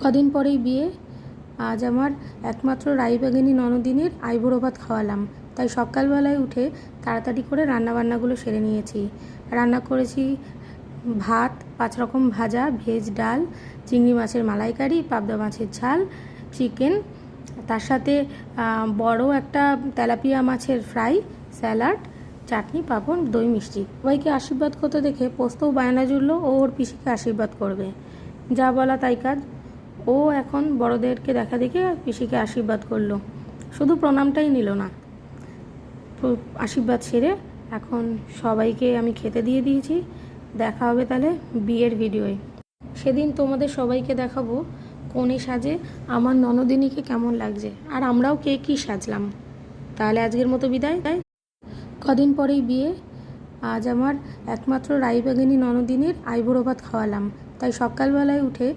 কদিন পরেই বিয়ে। আজ আমার একমাত্র রাইবাগিনী ননদিনীর আইবুড়ো ভাত খাওয়ালাম। তাই সকালবেলায় উঠে তাড়াতাড়ি করে রান্নাবান্নাগুলো সেরে নিয়েছি। রান্না করেছি ভাত, 5 রকম ভাজা, ভেজ ডাল, চিংড়ি মাছের মালাইকারি, পাবদা মাছের ঝাল, চিকেন, তার সাথে বড় একটা তেলাপিয়া মাছের ফ্রাই, স্যালাড, চাটনি, পাঁপড়, দই, মিষ্টি। সবাইকে আশীর্বাদ করতে দেখে পোস্তও বায়না জুড়লো ও ওর পিসিকে আশীর্বাদ করবে। যা বলা তাই কাজ। ও এখন বড়দেরকে দেখা দেখে পিসিকে আশীর্বাদ করলো, শুধু প্রণামটাই নিল না। আশীর্বাদ সেরে এখন সবাইকে আমি খেতে দিয়ে দিয়েছি। দেখা হবে তাহলে বিয়ের ভিডিওয়ে। সেদিন তোমাদের সবাইকে দেখাবো কোণে সাজে আমার ননদিনীকে কেমন লাগছে, আর আমরাও কে কী সাজলাম। তাহলে আজকের মতো বিদায়। কদিন পরেই বিয়ে। আজ আমার একমাত্র রাইবাগিনী ননদিনীর আইবুড়ো ভাত খাওয়ালাম। তাই সকালবেলায় উঠে